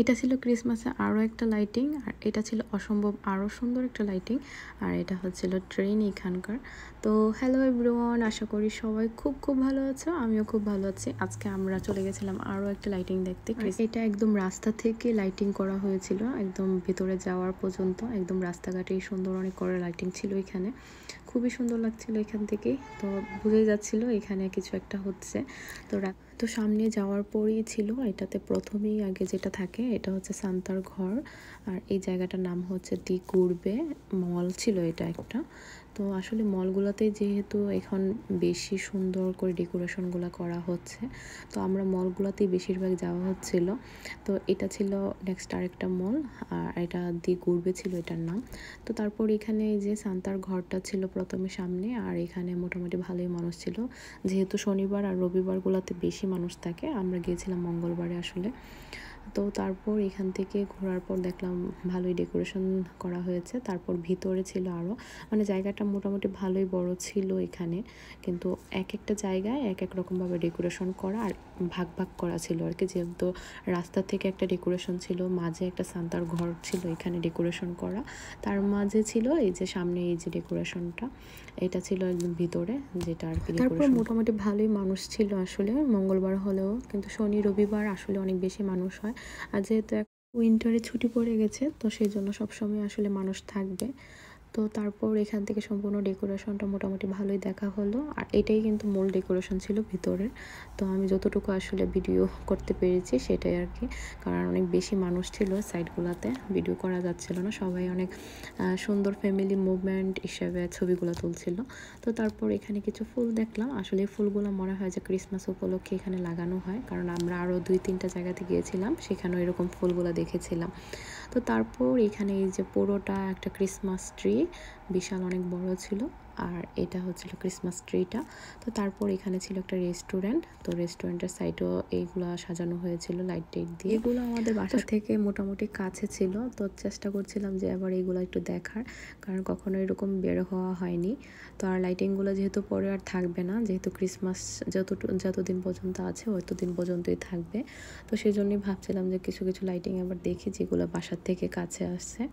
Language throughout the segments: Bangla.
এটা ছিল ক্রিসমাসে আরও একটা লাইটিং, আর এটা ছিল অসম্ভব আরও সুন্দর একটা লাইটিং। আর এটা হচ্ছিল ট্রেন এখানকার। তো হ্যালো এভরিওয়ান, আশা করি সবাই খুব খুব ভালো আছো, আমিও খুব ভালো আছি। আজকে আমরা চলে গেছিলাম আরও একটা লাইটিং দেখতে। এটা একদম রাস্তা থেকে লাইটিং করা হয়েছিল, একদম ভেতরে যাওয়ার পর্যন্ত একদম রাস্তাঘাটে সুন্দর অনেক করে লাইটিং ছিল এখানে। খুবই সুন্দর লাগছিল এখান থেকে, তো বুঝে যাচ্ছিল এখানে কিছু একটা হচ্ছে। তো সামনে যাওয়ার পরেই ছিল এটাতে প্রথমেই আগে যেটা থাকে এটা হচ্ছে সান্তার ঘর। আর এই জায়গাটার নাম হচ্ছে দি কুরবে মল ছিল এটা একটা। তো আসলে মলগুলোতে যেহেতু এখন বেশি সুন্দর করে ডেকোরেশনগুলো করা হচ্ছে, তো আমরা মলগুলোতেই বেশিরভাগ যাওয়া হচ্ছিল। তো এটা ছিল নেক্সট আরেকটা মল, আর এটা দি কুরবে ছিল এটার নাম। তো তারপর এখানে এই যে সান্তার ঘরটা ছিল প্রথমে সামনে, আর এখানে মোটামুটি ভালোই মানুষ ছিল। যেহেতু শনিবার আর রবিবারগুলোতে বেশি মানুষ থাকে, আমরা গিয়েছিলাম মঙ্গলবারে আসলে। তো তারপর এখান থেকে ঘোরার পর দেখলাম ভালোই ডেকোরেশন করা হয়েছে। তারপর ভিতরে ছিল আরও, মানে জায়গাটা মোটামুটি ভালোই বড় ছিল এখানে, কিন্তু এক একটা জায়গায় এক এক রকমভাবে ডেকোরেশন করা আর ভাগ ভাগ করা ছিল আর কি। যেহেতু রাস্তা থেকে একটা ডেকোরেশন ছিল, মাঝে একটা সান্তার ঘর ছিল এখানে ডেকোরেশন করা, তার মাঝে ছিল এই যে সামনে এই যে ডেকোরেশনটা, এটা ছিল একদম ভিতরে যেটা আর কি। তারপর মোটামুটি ভালোই মানুষ ছিল আসলে মঙ্গলবার হলেও, কিন্তু শনি রবিবার আসলে অনেক বেশি মানুষ হয়। আর যেহেতু উইন্টারে ছুটি পড়ে গেছে, তো সেই জন্য সবসময় আসলে মানুষ থাকবে। তো তারপর এখান থেকে সম্পূর্ণ ডেকোরেশনটা মোটামুটি ভালোই দেখা হলো। আর এটাই কিন্তু মূল ডেকোরেশন ছিল ভিতরের। তো আমি যতটুকু আসলে ভিডিও করতে পেরেছি সেটাই আর কি, কারণ অনেক বেশি মানুষ ছিল সাইডগুলোতে, ভিডিও করা যাচ্ছিল না। সবাই অনেক সুন্দর ফ্যামিলি মুভমেন্ট হিসেবে ছবিগুলো তুলছিল। তো তারপর এখানে কিছু ফুল দেখলাম। আসলে এই ফুলগুলো মনে হয় যে ক্রিসমাস উপলক্ষে এখানে লাগানো হয়, কারণ আমরা আরও 2-3টা জায়গাতে গিয়েছিলাম, সেখানেও এরকম ফুলগুলো দেখেছিলাম। তো তারপর এখানে এই যে পুরোটা একটা ক্রিসমাস ট্রি, বিশাল অনেক বড় ছিল। আর এটা হচ্ছিল ক্রিসমাস ট্রিটা। তো তারপর এখানে ছিল একটা রেস্টুরেন্ট, তো রেস্টুরেন্টের সাইডেও এইগুলো সাজানো হয়েছিল লাইট টাইট দিয়ে। এগুলো আমাদের বাসা থেকে মোটামুটি কাছে ছিল, তো চেষ্টা করছিলাম যে আবার এইগুলো একটু দেখার, কারণ কখনো এরকম বের হওয়া হয়নি। তো আর লাইটিংগুলো যেহেতু পরে আর থাকবে না, যেহেতু ক্রিসমাস যতদিন পর্যন্ত আছে অতদিন পর্যন্তই থাকবে, তো সেই জন্যই ভাবছিলাম যে কিছু কিছু লাইটিং আবার দেখি যেগুলো বাসার থেকে কাছে আসছে।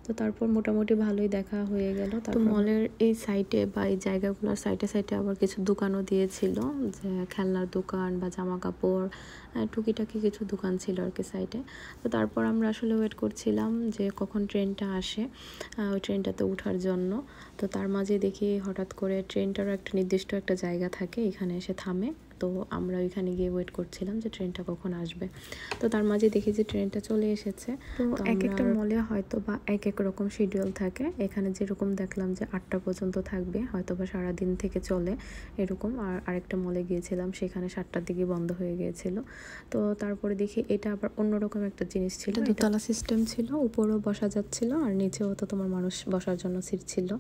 তো তারপর মোটামুটি ভালোই দেখা হয়ে গেল। তো মলের এই সাইডে বা এই জায়গাগুলোর সাইডে সাইডে আবার কিছু দোকানও দিয়েছিল, যে খেলনার দোকান বা জামা কাপড়, টুকিটাকি কিছু দোকান ছিল আর কি সাইডে। তো তারপর আমরা আসলে ওয়েট করছিলাম যে কখন ট্রেনটা আসে ওই ট্রেনটাতে ওঠার জন্য। তো তার মাঝে দেখি হঠাৎ করে ট্রেনটারও একটা নির্দিষ্ট একটা জায়গা থাকে, এখানে এসে থামে। তো আমরা ওইখানে গিয়ে ওয়েট করছিলাম যে ট্রেনটা কখন আসবে। তো তার মাঝে দেখি যে ট্রেনটা চলে এসেছে। তো এক একটা মলে হয়তো বা এক এক রকম শিডিউল থাকে, এখানে যেরকম দেখলাম যে 8টা পর্যন্ত থাকবে, হয়তো বা সারাদিন থেকে চলে এরকম। আর আরেকটা মলে গিয়েছিলাম, সেখানে 7টার দিকে বন্ধ হয়ে গিয়েছিল। তো তারপরে দেখি এটা আবার অন্যরকম একটা জিনিস ছিল, দোতলা সিস্টেম ছিল, উপরেও বসা যাচ্ছিল আর নিচেও তো তোমার মানুষ বসার জন্য সিট ছিল।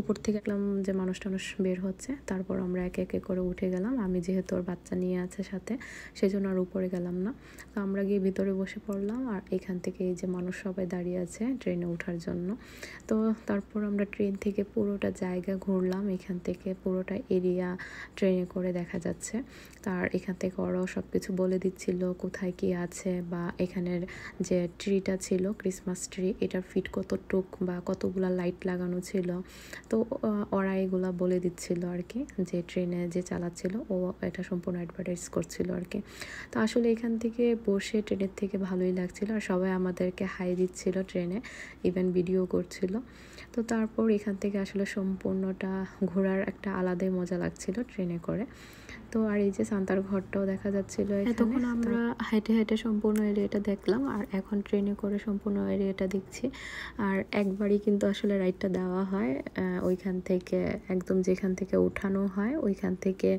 উপর থেকে দেখলাম যে মানুষ টানুষ বের হচ্ছে। তারপর আমরা একে একে করে উঠে গেলাম। আমি যেহেতু ওর বাচ্চা নিয়ে আছে সাথে, সেজন্য আর উপরে গেলাম না। তো আমরা গিয়ে ভিতরে বসে পড়লাম, আর এখান থেকে এই যে মানুষ সবাই দাঁড়িয়ে আছে ট্রেনে ওঠার জন্য। তো তারপর আমরা ট্রেন থেকে পুরোটা জায়গা ঘুরলাম, এখান থেকে পুরোটা এরিয়া ট্রেনে করে দেখা যাচ্ছে। তার এখান থেকে ওরাও সব কিছু বলে দিচ্ছিল কোথায় কি আছে, বা এখানের যে ট্রিটা ছিল ক্রিসমাস ট্রি, এটার ফিট কতটুক বা কতগুলা লাইট লাগানো ছিল। তো ওরা এগুলা বলে দিচ্ছিল আর কি, যে ট্রেনে যে চালাচ্ছিল ও এটা সম্পূর্ণ অ্যাডভার্টাইজ করছিল আর কি। তো আসলে এখান থেকে বসে ট্রেনের থেকে ভালোই লাগছিল, আর সবাই আমাদেরকে হাই দিচ্ছিল ট্রেনে, ইভেন ভিডিও করছিল। তো তারপর এখান থেকে আসলে সম্পূর্ণটা ঘোরার একটা আলাদাই মজা লাগছিল ট্রেনে করে। তো আর এই যে সান্তার ঘরটাও দেখা যাচ্ছিল এখানে। তখন আমরা হেঁটে হেঁটে সম্পূর্ণ এরিয়াটা দেখলাম, আর এখন ট্রেনে করে সম্পূর্ণ এরিয়াটা দেখছি। আর একবারই কিন্তু আসলে রাইডটা দেওয়া হয়, ওইখান থেকে একদম যেখান থেকে উঠানো হয় ওইখান থেকে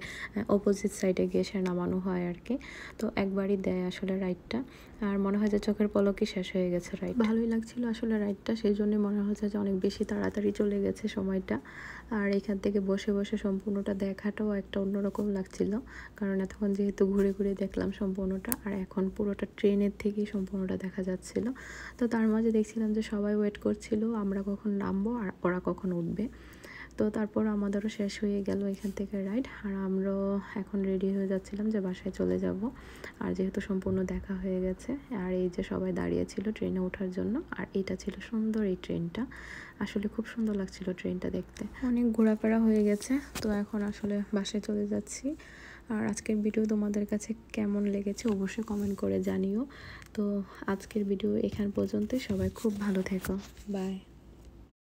অপোজিট সাইডে গিয়ে সে নামানো হয় আর কি। তো একবারই দেয় আসলে রাইডটা, আর মনে হয় যে চোখের পলকই শেষ হয়ে গেছে রাইড। ভালোই লাগছিল আসলে রাইডটা, সেই জন্যই মনে হচ্ছে যে অনেক বেশি তাড়াতাড়ি চলে গেছে সময়টা। আর এখান থেকে বসে বসে সম্পূর্ণটা দেখাটাও একটা অন্যরকম লাগছিল, কারণ এতক্ষণ যেহেতু ঘুরে ঘুরে দেখলাম সম্পূর্ণটা, আর এখন পুরোটা ট্রেনের থেকেই সম্পূর্ণটা দেখা যাচ্ছিল। তো তার মাঝে দেখছিলাম যে সবাই ওয়েট করছিল আমরা কখন নামবো আর ওরা কখন উঠবে। তো তারপর আমাদেরও শেষ হয়ে গেল এখান থেকে রাইড, আর আমরাও এখন রেডি হয়ে যাচ্ছিলাম যে বাসায় চলে যাব। আর যেহেতু সম্পূর্ণ দেখা হয়ে গেছে, আর এই যে সবাই দাঁড়িয়েছিল ট্রেনে ওঠার জন্য, আর এটা ছিল সুন্দর এই ট্রেনটা, আসলে খুব সুন্দর লাগছিল ট্রেনটা দেখতে। অনেক ঘোরাফেরা হয়ে গেছে, তো এখন আসলে বাসায় চলে যাচ্ছি। আর আজকের ভিডিও তোমাদের কাছে কেমন লেগেছে অবশ্যই কমেন্ট করে জানিও। তো আজকের ভিডিও এখান পর্যন্তই, সবাই খুব ভালো থেকো, বাই।